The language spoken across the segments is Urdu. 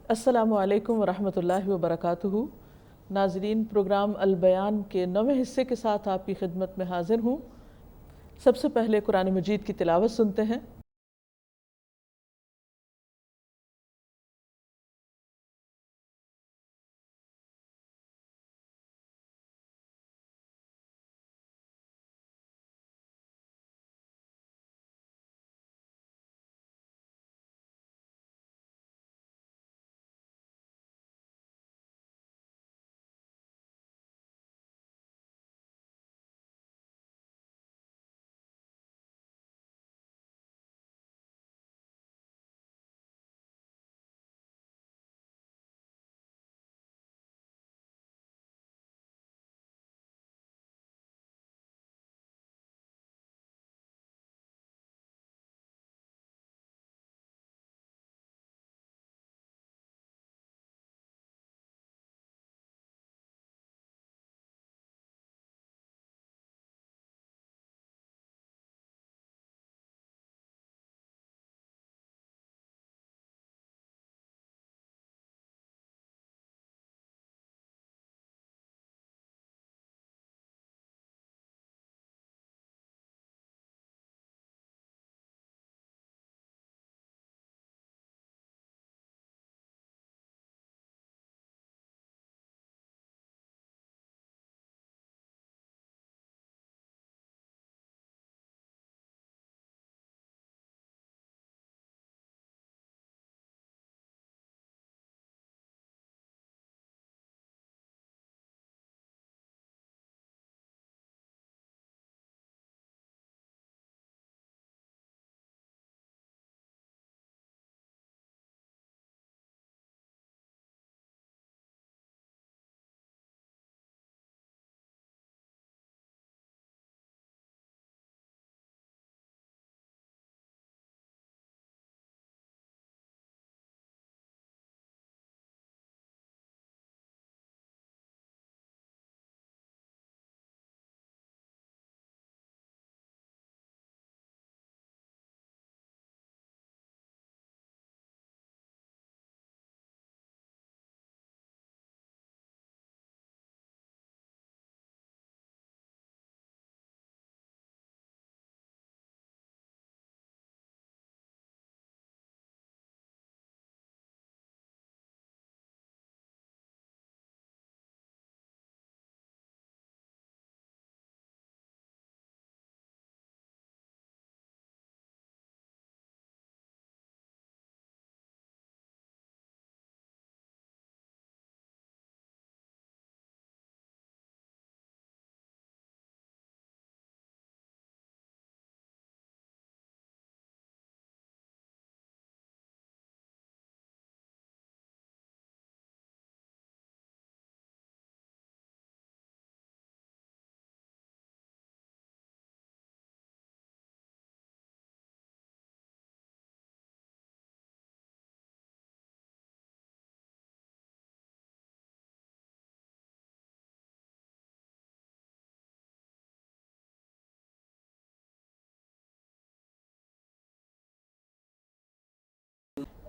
السلام علیکم ورحمۃ اللہ وبرکاتہ۔ ناظرین، پروگرام البیان کے 9ویں حصے کے ساتھ آپ کی خدمت میں حاضر ہوں۔ سب سے پہلے قرآن مجید کی تلاوت سنتے ہیں۔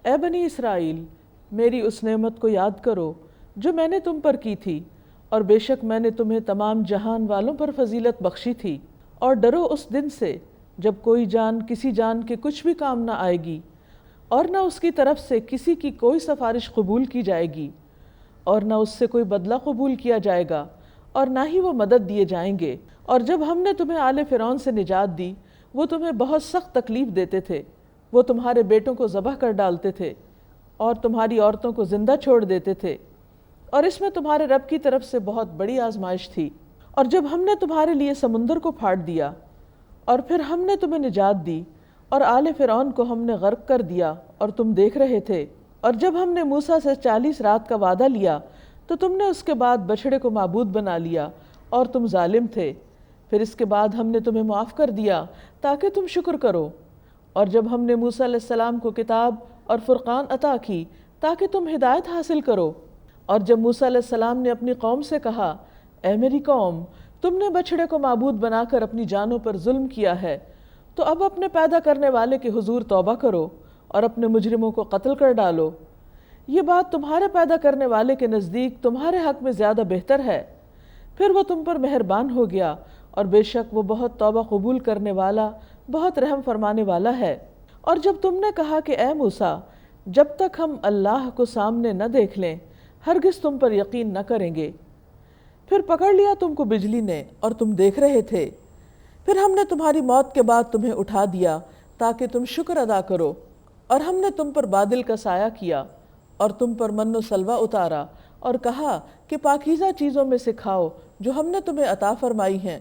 اے بنی اسرائیل، میری اس نعمت کو یاد کرو جو میں نے تم پر کی تھی، اور بے شک میں نے تمہیں تمام جہان والوں پر فضیلت بخشی تھی۔ اور ڈرو اس دن سے جب کوئی جان کسی جان کے کچھ بھی کام نہ آئے گی، اور نہ اس کی طرف سے کسی کی کوئی سفارش قبول کی جائے گی، اور نہ اس سے کوئی بدلہ قبول کیا جائے گا، اور نہ ہی وہ مدد دیے جائیں گے۔ اور جب ہم نے تمہیں آل فرعون سے نجات دی، وہ تمہیں بہت سخت تکلیف دیتے تھے۔ وہ تمہارے بیٹوں کو ذبح کر ڈالتے تھے اور تمہاری عورتوں کو زندہ چھوڑ دیتے تھے، اور اس میں تمہارے رب کی طرف سے بہت بڑی آزمائش تھی۔ اور جب ہم نے تمہارے لیے سمندر کو پھاڑ دیا، اور پھر ہم نے تمہیں نجات دی، اور آل فرعون کو ہم نے غرق کر دیا اور تم دیکھ رہے تھے۔ اور جب ہم نے موسیٰ سے 40 رات کا وعدہ لیا تو تم نے اس کے بعد بچھڑے کو معبود بنا لیا اور تم ظالم تھے۔ پھر اس کے بعد ہم نے تمہیں معاف کر دیا تاکہ تم شکر کرو۔ اور جب ہم نے موسیٰ علیہ السلام کو کتاب اور فرقان عطا کی تاکہ تم ہدایت حاصل کرو۔ اور جب موسیٰ علیہ السلام نے اپنی قوم سے کہا، اے میری قوم، تم نے بچھڑے کو معبود بنا کر اپنی جانوں پر ظلم کیا ہے، تو اب اپنے پیدا کرنے والے کے حضور توبہ کرو اور اپنے مجرموں کو قتل کر ڈالو۔ یہ بات تمہارے پیدا کرنے والے کے نزدیک تمہارے حق میں زیادہ بہتر ہے۔ پھر وہ تم پر مہربان ہو گیا اور بے شک وہ بہت توبہ قبول کرنے والا، بہت رحم فرمانے والا ہے۔ اور جب تم نے کہا کہ اے موسیٰ، جب تک ہم اللہ کو سامنے نہ دیکھ لیں ہرگز تم پر یقین نہ کریں گے، پھر پکڑ لیا تم کو بجلی نے اور تم دیکھ رہے تھے، پھر ہم نے تمہاری موت کے بعد تمہیں اٹھا دیا تاکہ تم شکر ادا کرو، اور ہم نے تم پر بادل کا سایہ کیا اور تم پر من و سلوہ اتارا اور کہا کہ پاکیزہ چیزوں میں سے کھاؤ جو ہم نے تمہیں عطا فرمائی ہیں،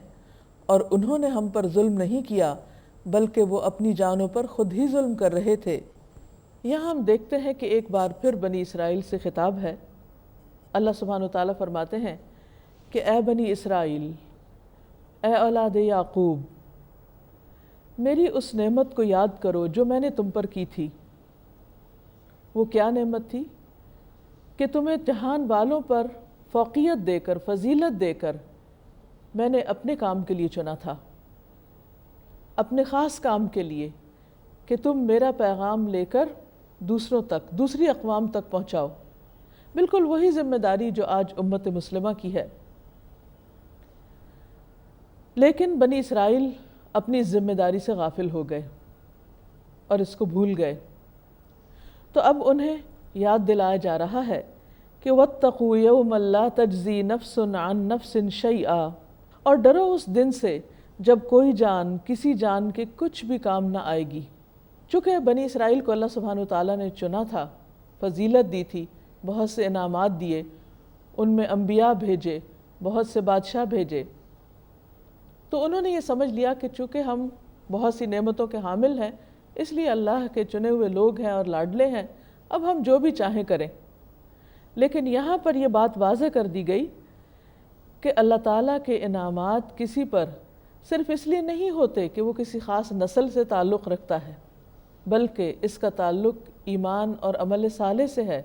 اور انہوں نے ہم پر ظلم نہیں کیا بلکہ وہ اپنی جانوں پر خود ہی ظلم کر رہے تھے۔ یہاں ہم دیکھتے ہیں کہ ایک بار پھر بنی اسرائیل سے خطاب ہے۔ اللہ سبحانہ وتعالیٰ فرماتے ہیں کہ اے بنی اسرائیل، اے اولاد یعقوب، میری اس نعمت کو یاد کرو جو میں نے تم پر کی تھی۔ وہ کیا نعمت تھی؟ کہ تمہیں جہان والوں پر فوقیت دے کر، فضیلت دے کر میں نے اپنے کام کے لیے چنا تھا، اپنے خاص کام کے لیے، کہ تم میرا پیغام لے کر دوسروں تک، دوسری اقوام تک پہنچاؤ۔ بالکل وہی ذمہ داری جو آج امت مسلمہ کی ہے۔ لیکن بنی اسرائیل اپنی ذمہ داری سے غافل ہو گئے اور اس کو بھول گئے، تو اب انہیں یاد دلایا جا رہا ہے کہ وَاتَّقُوا يَوْمًا لَا تَجْزِي نَفْسٌ عَن نَفْسٍ شَيْئًا، اور ڈرو اس دن سے جب کوئی جان کسی جان کے کچھ بھی کام نہ آئے گی۔ چونکہ بنی اسرائیل کو اللہ سبحانہ وتعالیٰ نے چنا تھا، فضیلت دی تھی، بہت سے انعامات دیے، ان میں انبیاء بھیجے، بہت سے بادشاہ بھیجے، تو انہوں نے یہ سمجھ لیا کہ چونکہ ہم بہت سی نعمتوں کے حامل ہیں، اس لیے اللہ کے چنے ہوئے لوگ ہیں اور لاڈلے ہیں، اب ہم جو بھی چاہیں کریں۔ لیکن یہاں پر یہ بات واضح کر دی گئی کہ اللہ تعالیٰ کے انعامات کسی پر صرف اس لیے نہیں ہوتے کہ وہ کسی خاص نسل سے تعلق رکھتا ہے، بلکہ اس کا تعلق ایمان اور عمل صالح سے ہے۔